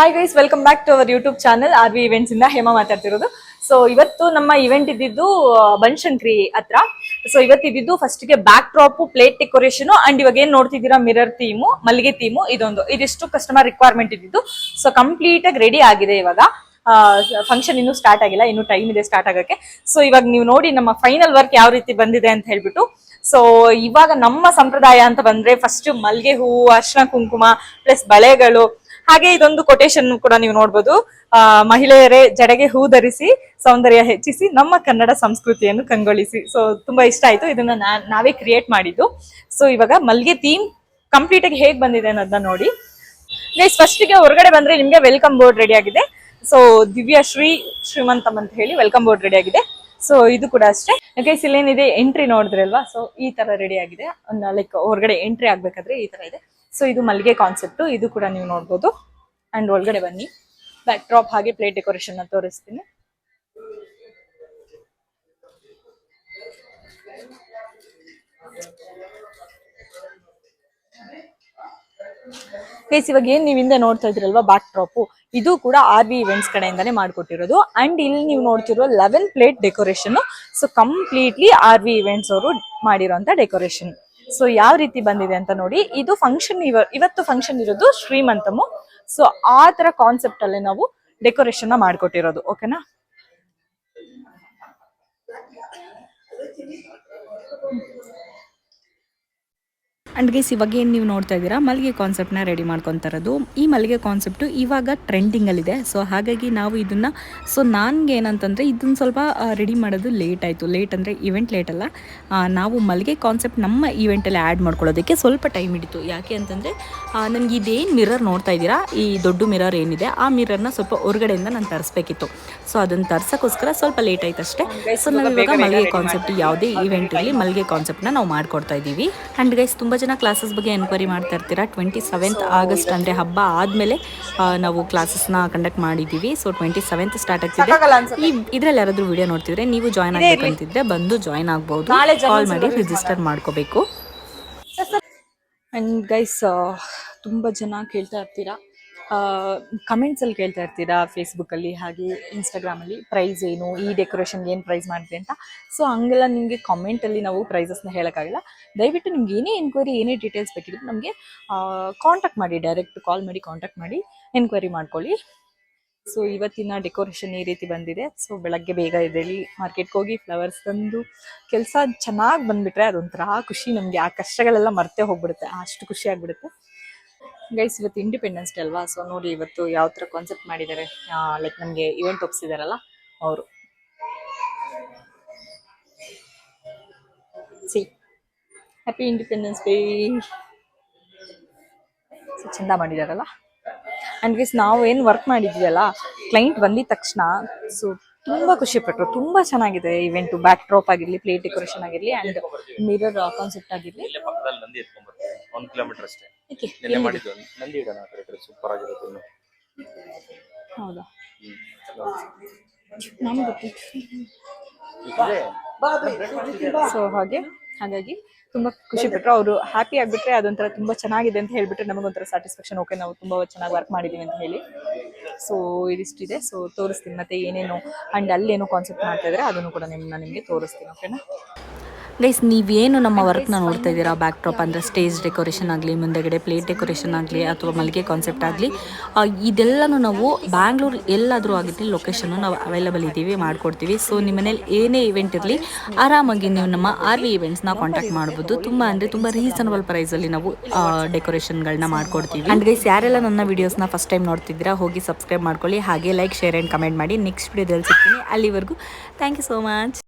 Hi guys, welcome back to our YouTube channel RV events ಇಂದ ಹೇಮಾ ಮಾತಾಡ್ತಿರೋದು. So ಇವತ್ತು ನಮ್ಮ ಇವೆಂಟ್ ಇದ್ದಿದ್ದು ಬನಶಂಕರಿ ಹತ್ರ. ಸೊ ಇವತ್ತಿದ್ದು ಫಸ್ಟ್ ಗೆ back drop, plate decoration and ಇವಾಗ ಏನ್ ನೋಡ್ತಿದ್ದೀರಾ ಮಿರರ್ ಥೀಮು, ಮಲ್ಲಿಗೆ ಥೀಮು, ಇದಿಷ್ಟು ಕಸ್ಟಮರ್ ರಿಕ್ವೈರ್ಮೆಂಟ್ ಇದ್ದಿದ್ದು. ಸೊ ಕಂಪ್ಲೀಟ್ ಆಗಿ ರೆಡಿ ಆಗಿದೆ. ಇವಾಗ ಫಂಕ್ಷನ್ ಇನ್ನೂ ಸ್ಟಾರ್ಟ್ ಆಗಿಲ್ಲ, ಇನ್ನೂ ಟೈಮ್ ಇದೆ ಸ್ಟಾರ್ಟ್ ಆಗಕ್ಕೆ. ಸೊ ಇವಾಗ ನೀವು ನೋಡಿ ನಮ್ಮ ಫೈನಲ್ ವರ್ಕ್ ಯಾವ ರೀತಿ ಬಂದಿದೆ ಅಂತ ಹೇಳ್ಬಿಟ್ಟು. ಸೊ ಇವಾಗ ನಮ್ಮ ಸಂಪ್ರದಾಯ ಅಂತ ಬಂದ್ರೆ ಫಸ್ಟ್ ಮಲ್ಗೆ ಹೂವು, ಅರ್ಶಿನ ಕುಂಕುಮ ಪ್ಲಸ್ ಬಳೆಗಳು, ಹಾಗೆ ಇದೊಂದು ಕೊಟೇಶನ್ ಕೂಡ ನೀವು ನೋಡ್ಬೋದು. ಮಹಿಳೆಯರೇ ಜಡೆಗೆ ಹೂ ಧರಿಸಿ ಸೌಂದರ್ಯ ಹೆಚ್ಚಿಸಿ ನಮ್ಮ ಕನ್ನಡ ಸಂಸ್ಕೃತಿಯನ್ನು ಕಂಗೊಳಿಸಿ. ಸೊ ತುಂಬಾ ಇಷ್ಟ ಆಯ್ತು, ಇದನ್ನ ನಾವೇ ಕ್ರಿಯೇಟ್ ಮಾಡಿದ್ದು. ಸೊ ಇವಾಗ ಮಲ್ಗೆ ಥೀಮ್ ಕಂಪ್ಲೀಟ್ ಆಗಿ ಹೇಗ್ ಬಂದಿದೆ ಅನ್ನೋದನ್ನ ನೋಡಿ ಗೈಸ್. ಫಸ್ಟ್ ಗೆ ಹೊರಗಡೆ ಬಂದ್ರೆ ನಿಮ್ಗೆ ವೆಲ್ಕಮ್ ಬೋರ್ಡ್ ರೆಡಿ ಆಗಿದೆ. ಸೊ ದಿವ್ಯಾ ಶ್ರೀಮಂತಮ್ ಅಂತ ಹೇಳಿ ವೆಲ್ಕಮ್ ಬೋರ್ಡ್ ರೆಡಿ ಆಗಿದೆ. ಸೊ ಇದು ಕೂಡ ಅಷ್ಟೇ ಗೈಸ್. ಇಲ್ಲೇನಿದೆ ಎಂಟ್ರಿ ನೋಡಿದ್ರಿ ಅಲ್ವಾ, ಸೊ ಈ ತರ ರೆಡಿ ಆಗಿದೆ. ಲೈಕ್ ಹೊರಗಡೆ ಎಂಟ್ರಿ ಆಗ್ಬೇಕಾದ್ರೆ ಈ ತರ ಇದೆ. ಸೊ ಇದು ಮಲ್ಲಿಗೆ ಕಾನ್ಸೆಪ್ಟ್, ಇದು ಕೂಡ ನೀವು ನೋಡ್ಬೋದು. ಅಂಡ್ ಒಳಗಡೆ ಬನ್ನಿ, ಬ್ಯಾಕ್ ಡ್ರಾಪ್ ಹಾಗೆ ಪ್ಲೇಟ್ ಡೆಕೋರೇಷನ್ ನ ತೋರಿಸ್ತೀನಿ. ಗೈಸ್ ಇವಾಗ ಏನ್ ನೀವು ಹಿಂದೆ ನೋಡ್ತಾ ಇದ್ರಲ್ವಾ ಬ್ಯಾಕ್ ಡ್ರಾಪ್, ಇದು ಕೂಡ RV ಇವೆಂಟ್ಸ್ ಕಡೆಯಿಂದಾನೇ ಮಾಡ್ಕೊಟ್ಟಿರೋದು. ಅಂಡ್ ಇಲ್ಲಿ ನೀವು ನೋಡ್ತಿರೋ 11 plate decoration. So completely RV events ಅವರು ಮಾಡಿರೋಂತ ಡೆಕೋರೇಷನ್. ಸೊ ಯಾವ ರೀತಿ ಬಂದಿದೆ ಅಂತ ನೋಡಿ. ಇದು ಫಂಕ್ಷನ್, ಇವತ್ತು ಫಂಕ್ಷನ್ ಇರೋದು ಶ್ರೀಮಂತಮು. ಸೊ ಆ ತರ ಕಾನ್ಸೆಪ್ಟ್ ಅಲ್ಲಿ ನಾವು ಡೆಕೋರೇಷನ್ ನ ಮಾಡ್ಕೊಟ್ಟಿರೋದು. ಓಕೆನಾ. ಅಂಡ್ ಗೈಸ್ ಇವಾಗ ಏನು ನೀವು ನೋಡ್ತಾ ಇದ್ದೀರಾ ಮಲ್ಲಿಗೆ ಕಾನ್ಸೆಪ್ಟ್ನ ರೆಡಿ ಮಾಡ್ಕೊತಾ ಇರೋದು. ಈ ಮಲ್ಲಿಗೆ ಕಾನ್ಸೆಪ್ಟು ಇವಾಗ ಟ್ರೆಂಡಿಂಗಲ್ಲಿದೆ. ಸೊ ಹಾಗಾಗಿ ನಾವು ಇದನ್ನು, ಸೊ ನನಗೆ ಏನಂತಂದರೆ ಇದನ್ನು ಸ್ವಲ್ಪ ರೆಡಿ ಮಾಡೋದು ಲೇಟ್ ಆಯಿತು. ಲೇಟ್ ಅಂದರೆ ಇವೆಂಟ್ ಲೇಟ್ ಅಲ್ಲ, ನಾವು ಮಲ್ಲಿಗೆ ಕಾನ್ಸೆಪ್ಟ್ ನಮ್ಮ ಈವೆಂಟಲ್ಲಿ ಆ್ಯಡ್ ಮಾಡ್ಕೊಳ್ಳೋದಕ್ಕೆ ಸ್ವಲ್ಪ ಟೈಮ್ ಹಿಡಿತು. ಯಾಕೆ ಅಂತಂದರೆ ನನಗೆ ಇದೇನು ಮಿರರ್ ನೋಡ್ತಾ ಇದ್ದೀರಾ, ಈ ದೊಡ್ಡ ಮಿರರ್ ಏನಿದೆ ಆ ಮಿರರ್ನ ಸ್ವಲ್ಪ ಹೊರಗಡೆಯಿಂದ ನಾನು ತರಿಸ್ಬೇಕಿತ್ತು. ಸೊ ಅದನ್ನು ತರ್ಸೋಕ್ಕೋಸ್ಕರ ಸ್ವಲ್ಪ ಲೇಟ್ ಆಯ್ತು ಅಷ್ಟೇ. ಸೊ ನಾವು ಇವಾಗ ಮಲ್ಲಿಗೆ ಕಾನ್ಸೆಪ್ಟ್ ಯಾವುದೇ ಈವೆಂಟಲ್ಲಿ ಮಲ್ಲಿಗೆ ಕಾನ್ಸೆಪ್ಟ್ನ ನಾವು ಮಾಡ್ಕೊಡ್ತಾ ಇದ್ದೀವಿ. ಆ್ಯಂಡ್ ಗೈಸ್ ತುಂಬ ಜನ ಕ್ಲಾಸಸ್ ಬಗ್ಗೆ ಎನ್ಕ್ವೈರಿ ಮಾಡ್ತಾ ಇರ್ತೀರಾ. 27th ಆಗಸ್ಟ್ ಅಂದರೆ ಹಬ್ಬ ಆದಮೇಲೆ ನಾವು ಕ್ಲಾಸಸ್ನ ಕಂಡಕ್ಟ್ ಮಾಡಿದ್ದೀವಿ. ಸೊ 27th ಸ್ಟಾರ್ಟ್ ಆಗ್ತಿದೆ. ಇದರಲ್ಲಿ ಯಾರಾದರೂ ವಿಡಿಯೋ ನೋಡ್ತಿದ್ರೆ ನೀವು ಜಾಯ್ನ್ ಆಗಬೇಕಂತಿದ್ರೆ ಬಂದು ಜಾಯ್ನ್ ಆಗ್ಬೋದು. ಕಾಲ್ ಮಾಡಿ ರಿಜಿಸ್ಟರ್ ಮಾಡ್ಕೋಬೇಕು. ಅಂಡ್ ಗೈಸ್ ತುಂಬ ಜನ ಕೇಳ್ತಾ ಇರ್ತೀರಾ, ಕಮೆಂಟ್ಸಲ್ಲಿ ಕೇಳ್ತಾ ಇರ್ತೀರಾ ಫೇಸ್ಬುಕ್ಕಲ್ಲಿ ಹಾಗೆ ಇನ್ಸ್ಟಾಗ್ರಾಮಲ್ಲಿ, ಪ್ರೈಸ್ ಏನು, ಈ ಡೆಕೋರೇಷನ್ಗೆ ಏನು ಪ್ರೈಸ್ ಮಾಡಿದೆ ಅಂತ. ಸೊ ಹಂಗೆಲ್ಲ ನಿಮಗೆ ಕಮೆಂಟಲ್ಲಿ ನಾವು ಪ್ರೈಸಸ್ನ ಹೇಳೋಕ್ಕಾಗಲ್ಲ. ದಯವಿಟ್ಟು ನಿಮ್ಗೆ ಏನೇ ಎನ್ಕ್ವೈರಿ, ಏನೇ ಡೀಟೇಲ್ಸ್ ಬೇಕಿದ್ರು ನಮಗೆ ಕಾಂಟ್ಯಾಕ್ಟ್ ಮಾಡಿ, ಡೈರೆಕ್ಟ್ ಕಾಲ್ ಮಾಡಿ ಕಾಂಟ್ಯಾಕ್ಟ್ ಮಾಡಿ ಎನ್ಕ್ವೈರಿ ಮಾಡ್ಕೊಳ್ಳಿ. ಸೊ ಇವತ್ತಿನ ಡೆಕೋರೇಷನ್ ಈ ರೀತಿ ಬಂದಿದೆ. ಸೊ ಬೆಳಗ್ಗೆ ಬೇಗ ಎದ್ದೇಳಿ ಮಾರ್ಕೆಟ್ಗೆ ಹೋಗಿ ಫ್ಲವರ್ಸ್ ತಂದು ಕೆಲಸ ಚೆನ್ನಾಗಿ ಬಂದುಬಿಟ್ರೆ ಅದೊಂಥರ ಖುಷಿ ನಮಗೆ. ಆ ಕಷ್ಟಗಳೆಲ್ಲ ಮರ್ತೇ ಹೋಗ್ಬಿಡುತ್ತೆ, ಅಷ್ಟು ಖುಷಿ ಆಗಿಬಿಡುತ್ತೆ. ಗೈಸ್ ಇವತ್ತು ಇಂಡಿಪೆಂಡೆನ್ಸ್ ಡೇ ಅಲ್ವಾ. ಸೊ ನೋಡಿ ಇವತ್ತು ಯಾವ ಥರ ಕಾನ್ಸೆಪ್ಟ್ ಮಾಡಿದ್ದಾರೆ. ಲೈಕ್ ನಮಗೆ ಇವೆಂಟ್ ಒಪ್ಸಿದಾರಲ್ಲ ಅವರು. C happy independence day. So ಚಂದ ಮಾಡಿದಾರಲ್ಲ. ಆ್ಯಂಡ್ ಗೈಸ್ ನಾವು ಏನು ವರ್ಕ್ ಮಾಡಿದ್ವಲ್ಲ, ಕ್ಲೈಂಟ್ ಬಂದಿದ ತಕ್ಷಣ ಸೊ ತುಂಬ ಖುಷಿಪಟ್ಟರು. ತುಂಬ ಚೆನ್ನಾಗಿದೆ ಇವೆಂಟು. ಬ್ಯಾಕ್ ಡ್ರಾಪ್ ಆಗಿರಲಿ, ಪ್ಲೇಟ್ ಡೆಕೋರೇಷನ್ ಆಗಿರಲಿ, ಆ್ಯಂಡ್ ಮಿರರ್ ಕಾನ್ಸೆಪ್ಟ್ ಆಗಿರಲಿ. 1 ಕಿಲೋಮೀಟರ್ ಅಷ್ಟೇ ಮಾಡಿದ್ದು. ನಂದಿ ಇಡೋಣ ಸೂಪರ್ ಆಗಿರುತ್ತೆ. ಹೌದಾ, ಸೊ ಹಾಗಾಗಿ ತುಂಬ ಖುಷಿ ಪಟ್ಟರು ಅವರು. ಹ್ಯಾಪಿ ಆಗಿಬಿಟ್ರೆ ಅದೊಂಥರ ತುಂಬ ಚೆನ್ನಾಗಿದೆ ಅಂತ ಹೇಳ್ಬಿಟ್ರೆ ನಮಗೊಂಥರ ಸ್ಯಾಟಿಸ್ಫ್ಯಾಕ್ಷನ್. ಓಕೆ, ನಾವು ತುಂಬ ಚೆನ್ನಾಗಿ ವರ್ಕ್ ಮಾಡಿದ್ದೀವಿ ಅಂತ ಹೇಳಿ. ಸೊ ಇದಿಷ್ಟಿದೆ. ಸೊ ತೋರಿಸ್ತೀನಿ ಮತ್ತೆ ಏನೇನು ಆ್ಯಂಡ್ ಅಲ್ಲೇನು ಕಾನ್ಸೆಪ್ಟ್ ಮಾಡ್ತಾ ಇದ್ದಾರೆ ಅದನ್ನು ಕೂಡ ನಿಮಗೆ ತೋರಿಸ್ತೀನಿ. ಓಕೆನಾ ಗೈಸ್, ನೀವೇನು ನಮ್ಮ ವರ್ಕ್ನ ನೋಡ್ತಾ ಇದ್ದೀರಾ, ಬ್ಯಾಕ್ ಡ್ರಾಪ್ ಅಂದರೆ ಸ್ಟೇಜ್ ಡೆಕೋರೇಷನ್ ಆಗಲಿ, ಮುಂದೆಗಡೆ ಪ್ಲೇಟ್ ಡೆಕೋರೇಷನ್ ಆಗಲಿ, ಅಥವಾ ಮಲ್ಲಿಗೆ ಕಾನ್ಸೆಪ್ಟ್ ಆಗಲಿ, ಇದೆಲ್ಲನೂ ನಾವು ಬ್ಯಾಂಗ್ಳೂರು ಎಲ್ಲಾದರೂ ಆಗಿರಲಿ ಲೊಕೇಶನ್ನು ನಾವು ಅವೈಲಬಲ್ ಇದ್ದೀವಿ, ಮಾಡಿಕೊಡ್ತೀವಿ. ಸೊ ನಿಮ್ಮ ಮನೇಲಿ ಏನೇ ಇವೆಂಟ್ ಇರಲಿ ಆರಾಮಾಗಿ ನೀವು ನಮ್ಮ RV ಇವೆಂಟ್ಸ್ನ ಕಾಂಟ್ಯಾಕ್ಟ್ ಮಾಡ್ಬೋದು. ತುಂಬ ಅಂದರೆ ತುಂಬ ರೀಸನಬಲ್ ಪ್ರೈಸಲ್ಲಿ ನಾವು ಡೆಕೋರೇಷನ್ಗಳನ್ನ ಮಾಡಿಕೊಡ್ತೀವಿ. ಆ್ಯಂಡ್ ಗೈಸ್ ಯಾರೆಲ್ಲ ನನ್ನ ವೀಡಿಯೋಸ್ನ ಫಸ್ಟ್ ಟೈಮ್ ನೋಡ್ತಿದ್ದೀರಾ ಹೋಗಿ ಸಬ್ಸ್ಕ್ರೈಬ್ ಮಾಡ್ಕೊಳ್ಳಿ, ಹಾಗೆ ಲೈಕ್, ಶೇರ್ ಆ್ಯಂಡ್ ಕಮೆಂಟ್ ಮಾಡಿ. ನೆಕ್ಸ್ಟ್ ವೀಡಿಯೋದಲ್ಲಿ ಸಿಗ್ತೀನಿ. ಅಲ್ಲಿವರೆಗೂ ಥ್ಯಾಂಕ್ ಯು ಸೋ ಮಚ್.